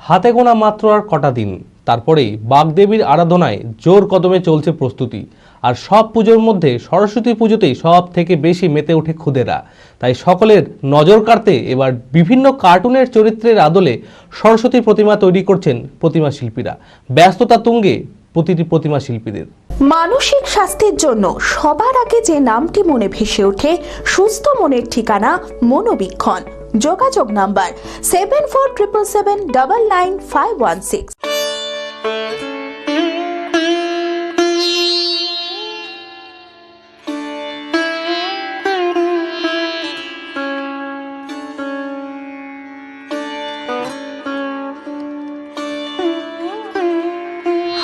হাতে গোনা মাত্র আর কটা দিন, তারপরেই বাগদেবীর আরাধনায় জোর কদমে চলছে প্রস্তুতি। আর সব পুজোর মধ্যে সরস্বতী পুজোতেই সব থেকে বেশি মেতে ওঠে খুদেরা। তাই সকলের নজর কাড়তে এবার বিভিন্ন কার্টুনের চরিত্রের আদলে সরস্বতীর প্রতিমা তৈরি করছেন প্রতিমা শিল্পীরা। ব্যস্ততা তুঙ্গে প্রতিটি প্রতিমা শিল্পীদের। মানসিক স্বাস্থ্যের জন্য সবার আগে যে নামটি মনে ভেসে ওঠে, সুস্থ মনের ঠিকানা মনোবীক্ষণ। যোগাযোগ নাম্বার 7477799516।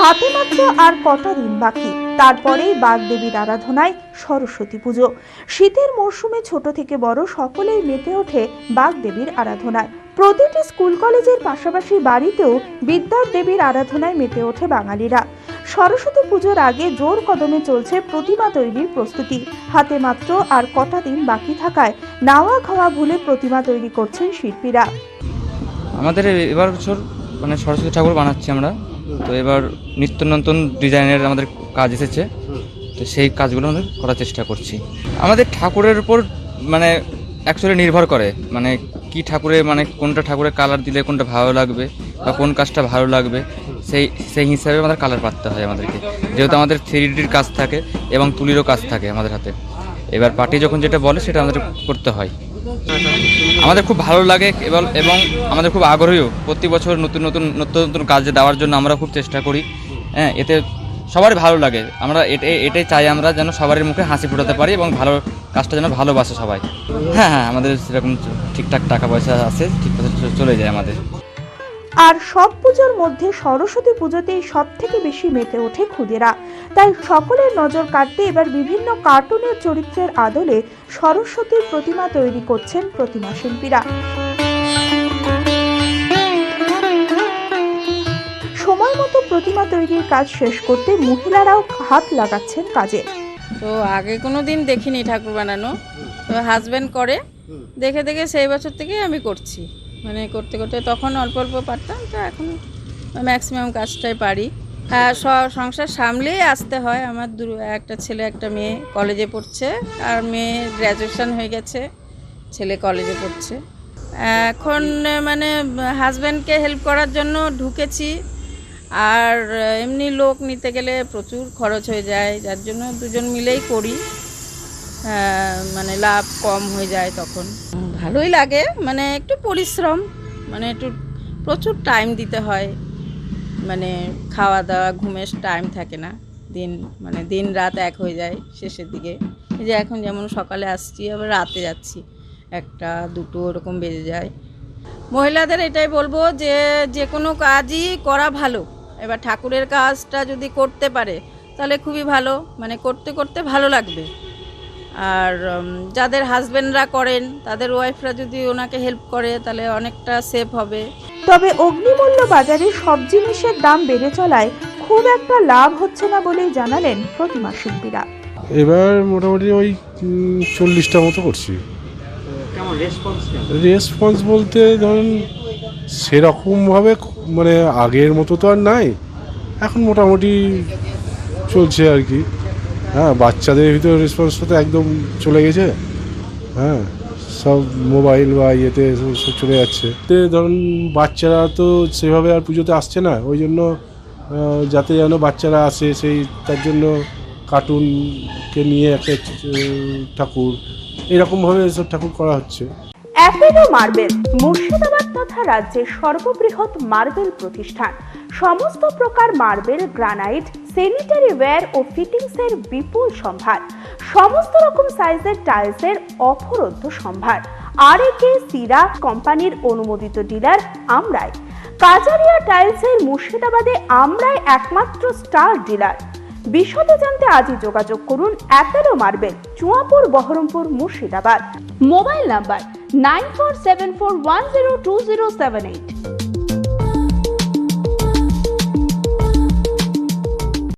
হাতে মাত্র আর কটা দিন বাকি, তারপরেই বাগদেবীর আরাধনায় সরস্বতী পুজো। শীতের মরশুমে ছোট থেকে বড় সকলেই মেতে ওঠে বাগদেবীর আরাধনায়। প্রতিটি স্কুল কলেজের পাশাপাশি বাড়িতেও বিদ্যার দেবীর আরাধনায় মেতে ওঠে বাঙালিরা। সরস্বতী পুজোর আগে জোর কদমে চলছে প্রতিমা তৈরির প্রস্তুতি। হাতে মাত্র আর কটা দিন বাকি থাকায় নাওয়া খাওয়া ভুলে প্রতিমা তৈরি করছেন শিল্পীরা। আমাদের এবার বছর সরস্বতী ঠাকুর বানাচ্ছি আমরা, তো এবার নিত্য নতুন ডিজাইনের আমাদের কাজ এসেছে, তো সেই কাজগুলো আমাদের করার চেষ্টা করছি। আমাদের ঠাকুরের উপর অ্যাকচুয়ালি নির্ভর করে কি ঠাকুরে কোনটা ঠাকুরের কালার দিলে কোনটা ভালো লাগবে বা কোন কাজটা ভালো লাগবে, সেই হিসাবে আমাদের কালার পাততে হয় আমাদেরকে। যেহেতু আমাদের 3Dর কাজ থাকে এবং তুলিরও কাজ থাকে আমাদের হাতে, এবার পার্টি যখন যেটা বলে সেটা আমাদের করতে হয়। আমাদের খুব ভালো লাগে এবং আমাদের খুব আগ্রহীও। প্রতি বছর নতুন নতুন কাজ দেওয়ার জন্য আমরা খুব চেষ্টা করি। এতে সবারই ভালো লাগে। আমরা এটাই চাই, আমরা যেন সবার মুখে হাসি ফোটাতে পারি এবং ভালো কাজটা যেন ভালোবাসে সবাই। হ্যাঁ, আমাদের সেরকম ঠিকঠাক টাকা পয়সা আছে, ঠিকঠাক চলে যায় আমাদের। আর সব পুজোর মধ্যে সরস্বতী পুজোতেই সব থেকে বেশি মেতে ওঠে খুদেরা। তাই সকলের নজর কাড়তে এবার বিভিন্ন কার্টুনের চরিত্রের আদলে সরস্বতীর প্রতিমা তৈরি করছেন প্রতিমা শিল্পীরা। সময় মতো প্রতিমা তৈরির কাজ শেষ করতে মহিলারাও হাত লাগাচ্ছেন কাজে। তো আগে কোনো দিন দেখিনি ঠাকুর বানানো, তো হাজব্যান্ড করে দেখে দেখে সেই বছর থেকে আমি করছি। করতে করতে তখন অল্প অল্প পারতাম, তো এখন ম্যাক্সিমাম কাজটাই পারি। সংসার সামলেই আসতে হয়। আমার একটা ছেলে একটা মেয়ে কলেজে পড়ছে, আর মেয়ে গ্র্যাজুয়েশন হয়ে গেছে, ছেলে কলেজে পড়ছে। এখন হাজব্যান্ডকে হেল্প করার জন্য ঢুকেছি, আর এমনি লোক নিতে গেলে প্রচুর খরচ হয়ে যায়, যার জন্য দুজন মিলেই করি। লাভ কম হয়ে যায়, তখন ভালোই লাগে। একটু পরিশ্রম, একটু প্রচুর টাইম দিতে হয়, খাওয়া দাওয়া ঘুমের টাইম থাকে না। দিন রাত এক হয়ে যায় শেষের দিকে। এই যে এখন যেমন সকালে আসছি, আবার রাতে যাচ্ছি, 1টা 2টো ওরকম বেজে যায়। মহিলাদের এটাই বলবো যে কোনো কাজই করা ভালো। এবার ঠাকুরের কাজটা যদি করতে পারে তাহলে খুবই ভালো, করতে করতে ভালো লাগবে। আর যাদের হাজবেন্ডরা করেন, তাদের ওয়াইফরা যদি ওনাকে হেল্প করে তাহলে অনেকটা সেভ হবে। তবে অগ্নিমূল্য বাজারে সব জিনিসের দাম বেড়ে চলায় খুব একটা লাভ হচ্ছে না বলেই জানালেন প্রতিমা শিল্পীরা। এবার মোটামুটি ওই 40টা মতো করছি। রেসপন্স বলতে ধরুন সেরকমভাবে আগের মতো তো আর নাই, এখন মোটামুটি চলছে আর কি। হ্যাঁ, বাচ্চাদের ভিতরে রেসপন্সটা তো একদম চলে গেছে। হ্যাঁ, সব মোবাইল বা ইয়েতে সব চলে যাচ্ছে। ধরুন বাচ্চারা তো সেভাবে আর পুজোতে আসছে না, ওই জন্য যাতে যেন বাচ্চারা আসে তার জন্য কার্টুনকে নিয়ে একটা ঠাকুর এরকমভাবে সব ঠাকুর করা হচ্ছে। অ্যাপেলো মার্বেল মুর্শিদাবাদ তথা রাজ্যের সর্ববৃহৎ মার্বেল প্রতিষ্ঠান। সমস্ত প্রকার মার্বেল, গ্রানাইট, স্যানিটারি ওয়্যার ও ফিটিংসের বিপুল সম্ভার, সমস্ত রকম সাইজের টাইলসের অফুরন্ত সম্ভার। আর.এ.কে সিরা কোম্পানির অনুমোদিত ডিলার আমরাই। কাজারিয়া টাইলসের মুর্শিদাবাদে আমরাই একমাত্র স্টার ডিলার। বিশদে জানতে আজই যোগাযোগ করুন Apollo marble, Chuapur, Baharampur, Murshidabad. Mobile number 9474102078।